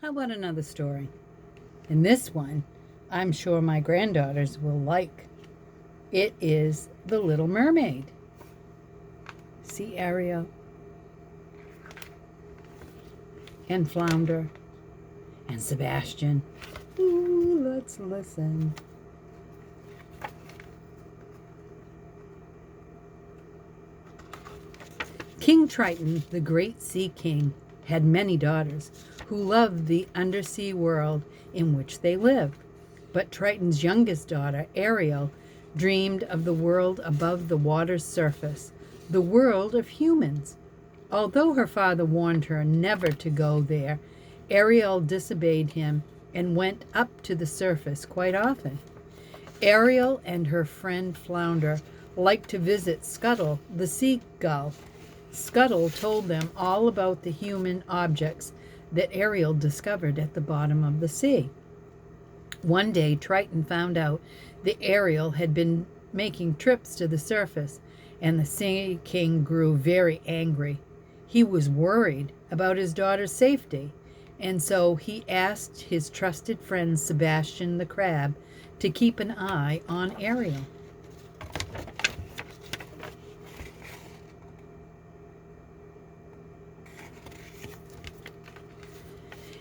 How about another story? And this one, I'm sure my granddaughters will like. It is The Little Mermaid. See Ariel and Flounder and Sebastian. Ooh, let's listen. King Triton, the great sea king, had many daughters who loved the undersea world in which they lived. But Triton's youngest daughter, Ariel, dreamed of the world above the water's surface, the world of humans. Although her father warned her never to go there, Ariel disobeyed him and went up to the surface quite often. Ariel and her friend Flounder liked to visit Scuttle, the seagull. Scuttle told them all about the human objects that Ariel discovered at the bottom of the sea. One day, Triton found out that Ariel had been making trips to the surface, and the Sea King grew very angry. He was worried about his daughter's safety, and so he asked his trusted friend Sebastian the Crab to keep an eye on Ariel.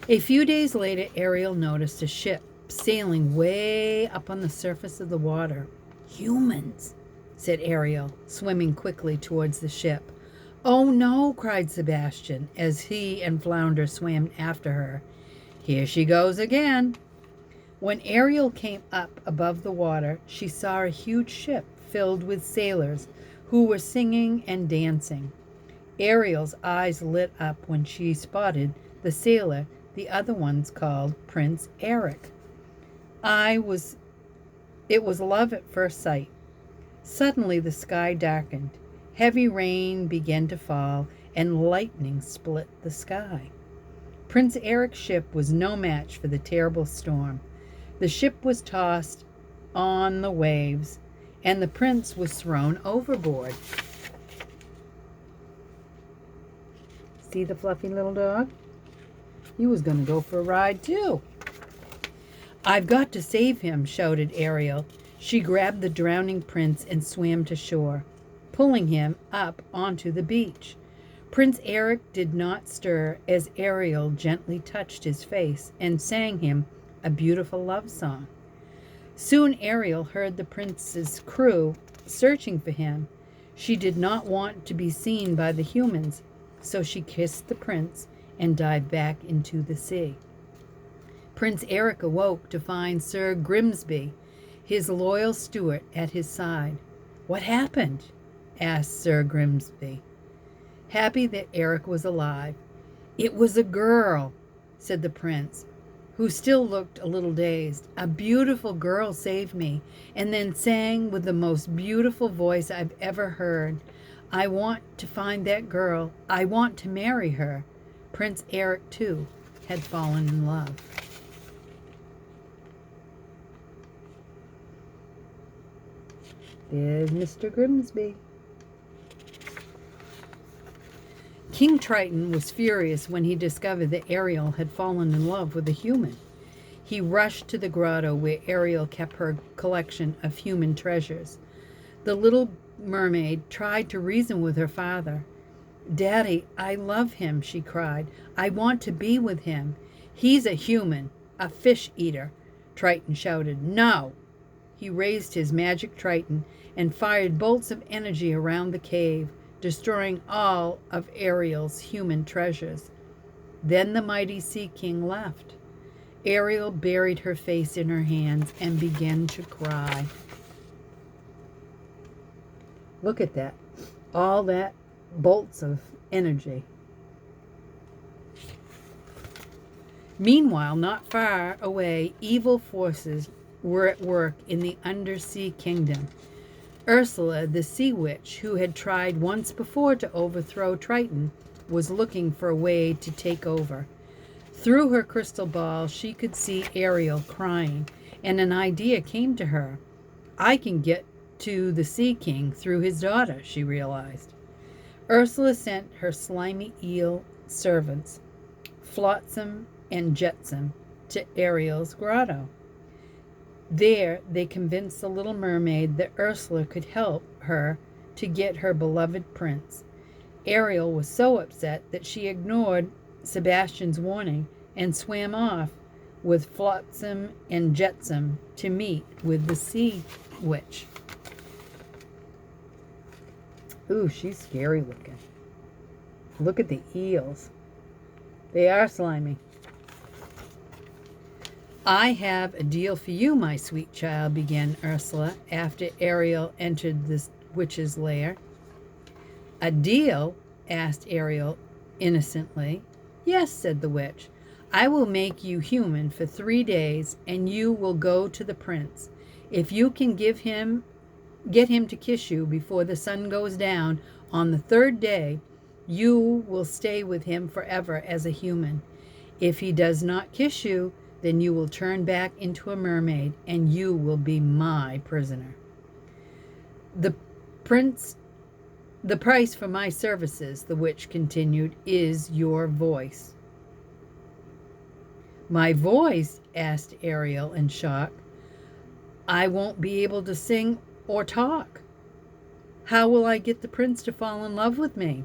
A few days later, Ariel noticed a ship sailing way up on the surface of the water. Humans, said Ariel, swimming quickly towards the ship. Oh no, cried Sebastian, as he and Flounder swam after her. Here she goes again. When Ariel came up above the water, she saw a huge ship filled with sailors who were singing and dancing. Ariel's eyes lit up when she spotted the sailor the other ones called Prince Eric. It was love at first sight. Suddenly the sky darkened. Heavy rain began to fall, and lightning split the sky. Prince Eric's ship was no match for the terrible storm. The ship was tossed on the waves, and the prince was thrown overboard. See the fluffy little dog? He was going to go for a ride too. I've got to save him, shouted Ariel. She grabbed the drowning prince and swam to shore, pulling him up onto the beach. Prince Eric did not stir as Ariel gently touched his face and sang him a beautiful love song. Soon Ariel heard the prince's crew searching for him. She did not want to be seen by the humans, so she kissed the prince and dived back into the sea. Prince Eric awoke to find Sir Grimsby, his loyal steward, at his side. What happened? Asked Sir Grimsby, happy that Eric was alive. It was a girl, said the prince, who still looked a little dazed. A beautiful girl saved me, and then sang with the most beautiful voice I've ever heard. I want to find that girl. I want to marry her. Prince Eric, too, had fallen in love. There's Mr. Grimsby. King Triton was furious when he discovered that Ariel had fallen in love with a human. He rushed to the grotto where Ariel kept her collection of human treasures. The little mermaid tried to reason with her father. Daddy, I love him, she cried. I want to be with him. He's a human, a fish eater. Triton shouted, no. He raised his magic Triton and fired bolts of energy around the cave, destroying all of Ariel's human treasures. Then the mighty Sea King left. Ariel buried her face in her hands and began to cry. Look at that. All that bolts of energy. Meanwhile, not far away, evil forces were at work in the undersea kingdom. Ursula, the sea witch, who had tried once before to overthrow Triton, was looking for a way to take over. Through her crystal ball, she could see Ariel crying, and an idea came to her. I can get to the Sea King through his daughter, she realized. Ursula sent her slimy eel servants, Flotsam and jetsam to Ariel's grotto. There, they convinced the little mermaid that Ursula could help her to get her beloved prince. Ariel was so upset that she ignored Sebastian's warning and swam off with Flotsam and Jetsam to meet with the sea witch. Ooh, she's scary looking. Look at the eels. They are slimy. I have a deal for you, my sweet child, began Ursula after Ariel entered the witch's lair. A deal? Asked Ariel innocently. Yes, said the witch. I will make you human for 3 days, and you will go to the prince. If you can get him to kiss you before the sun goes down on the 3rd day, you will stay with him forever as a human. If he does not kiss you, then you will turn back into a mermaid, and you will be my prisoner. The price for my services, the witch continued, is your voice. My voice? Asked Ariel in shock. I won't be able to sing or talk. How will I get the prince to fall in love with me?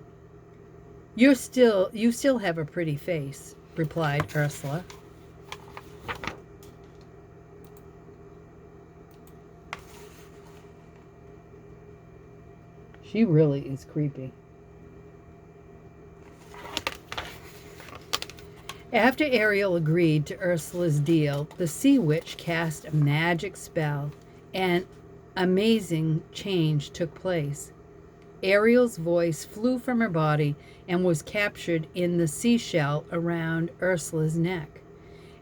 You still have a pretty face, replied Ursula. She really is creepy. After Ariel agreed to Ursula's deal, the sea witch cast a magic spell, and amazing change took place. Ariel's voice flew from her body and was captured in the seashell around Ursula's neck.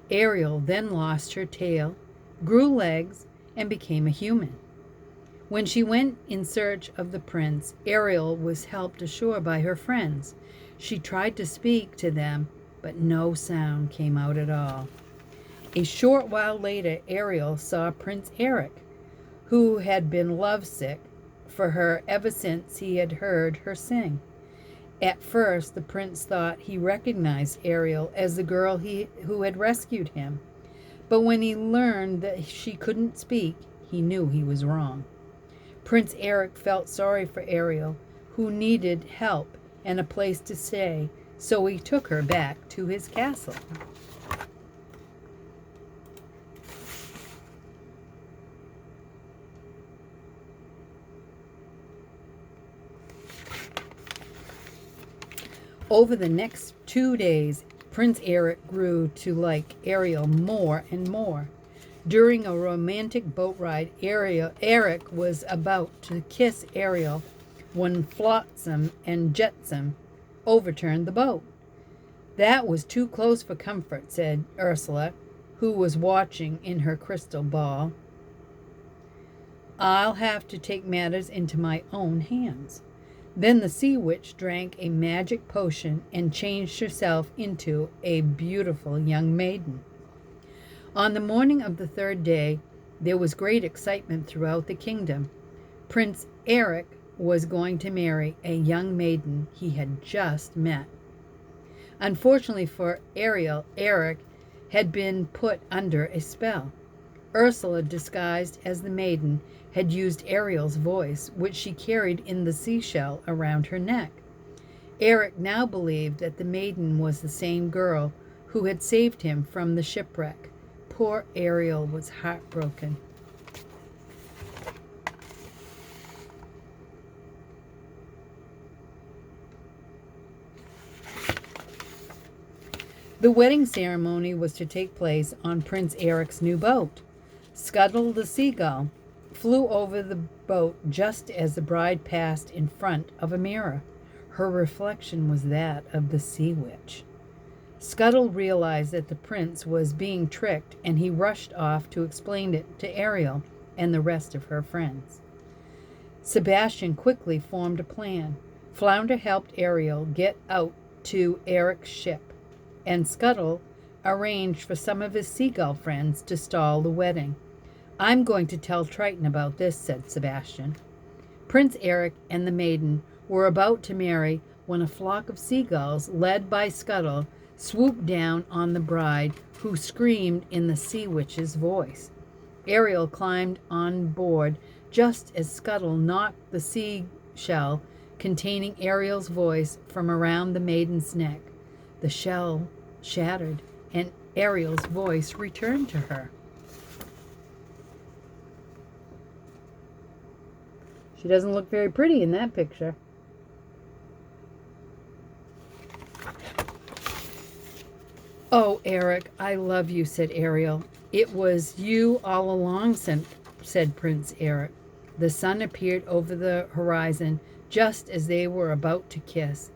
Ariel then lost her tail, grew legs, and became a human. When she went in search of the prince, Ariel was helped ashore by her friends. She tried to speak to them, but no sound came out at all. A short while later, Ariel saw Prince Eric, who had been lovesick for her ever since he had heard her sing. At first, the prince thought he recognized Ariel as the girl who had rescued him. But when he learned that she couldn't speak, he knew he was wrong. Prince Eric felt sorry for Ariel, who needed help and a place to stay, so he took her back to his castle. Over the next 2 days, Prince Eric grew to like Ariel more and more. During a romantic boat ride, Eric was about to kiss Ariel when Flotsam and Jetsam overturned the boat. That was too close for comfort, said Ursula, who was watching in her crystal ball. I'll have to take matters into my own hands. Then the sea witch drank a magic potion and changed herself into a beautiful young maiden. On the morning of the 3rd day, there was great excitement throughout the kingdom. Prince Eric was going to marry a young maiden he had just met. Unfortunately for Ariel, Eric had been put under a spell. Ursula, disguised as the maiden, had used Ariel's voice, which she carried in the seashell around her neck. Eric now believed that the maiden was the same girl who had saved him from the shipwreck. Poor Ariel was heartbroken. The wedding ceremony was to take place on Prince Eric's new boat. Scuttle the seagull flew over the boat just as the bride passed in front of a mirror. Her reflection was that of the sea witch. Scuttle realized that the prince was being tricked, and he rushed off to explain it to Ariel and the rest of her friends. Sebastian quickly formed a plan. Flounder helped Ariel get out to Eric's ship, and Scuttle arranged for some of his seagull friends to stall the wedding. I'm going to tell Triton about this, said Sebastian. Prince Eric and the maiden were about to marry when a flock of seagulls, led by Scuttle, swooped down on the bride, who screamed in the sea witch's voice. Ariel climbed on board just as Scuttle knocked the seashell containing Ariel's voice from around the maiden's neck. The shell shattered, and Ariel's voice returned to her. She doesn't look very pretty in that picture. "Oh, Eric, I love you," said Ariel. "It was you all along," said Prince Eric. The sun appeared over the horizon just as they were about to kiss.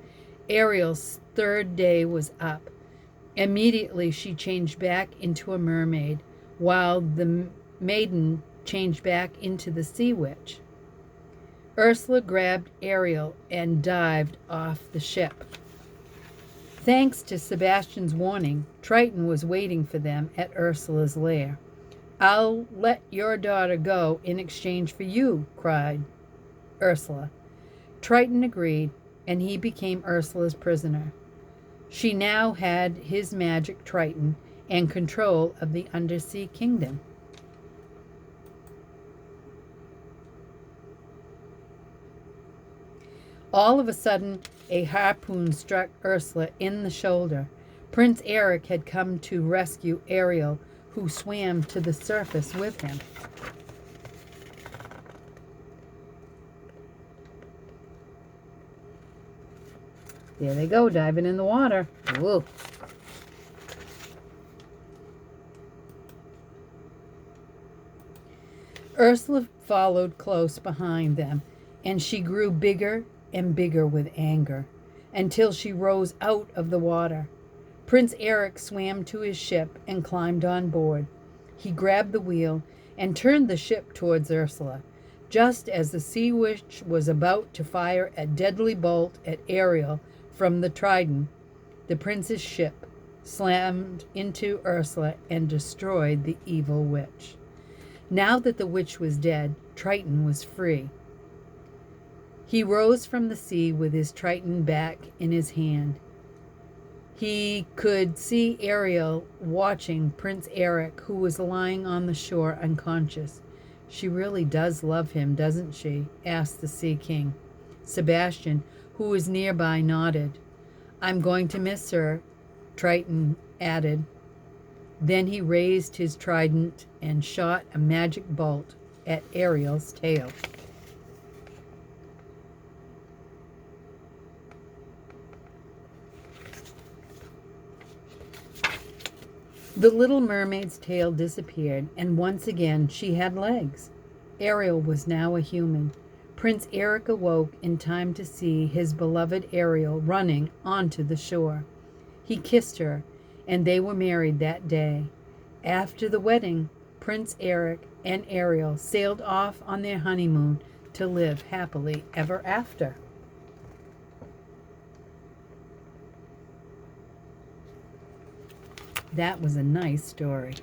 Ariel's third day was up. Immediately she changed back into a mermaid, while the maiden changed back into the sea witch. Ursula grabbed Ariel and dived off the ship. Thanks to Sebastian's warning, Triton was waiting for them at Ursula's lair. "I'll let your daughter go in exchange for you," cried Ursula. Triton agreed, and he became Ursula's prisoner. She now had his magic Triton and control of the undersea kingdom. All of a sudden, a harpoon struck Ursula in the shoulder. Prince Eric had come to rescue Ariel, who swam to the surface with him. There they go, diving in the water. Whoa. Ursula followed close behind them, and she grew bigger and bigger with anger until she rose out of the water. Prince Eric swam to his ship and climbed on board. He grabbed the wheel and turned the ship towards Ursula. Just as the sea witch was about to fire a deadly bolt at Ariel from the trident, the prince's ship slammed into Ursula and destroyed the evil witch. Now that the witch was dead, Triton was free. He rose from the sea with his Triton back in his hand. He could see Ariel watching Prince Eric, who was lying on the shore unconscious. "She really does love him, doesn't she?" asked the Sea King. Sebastian, who was nearby, nodded. "I'm going to miss her," Triton added. Then he raised his trident and shot a magic bolt at Ariel's tail. The Little Mermaid's tail disappeared, and once again she had legs. Ariel was now a human. Prince Eric awoke in time to see his beloved Ariel running onto the shore. He kissed her, and they were married that day. After the wedding, Prince Eric and Ariel sailed off on their honeymoon to live happily ever after. That was a nice story.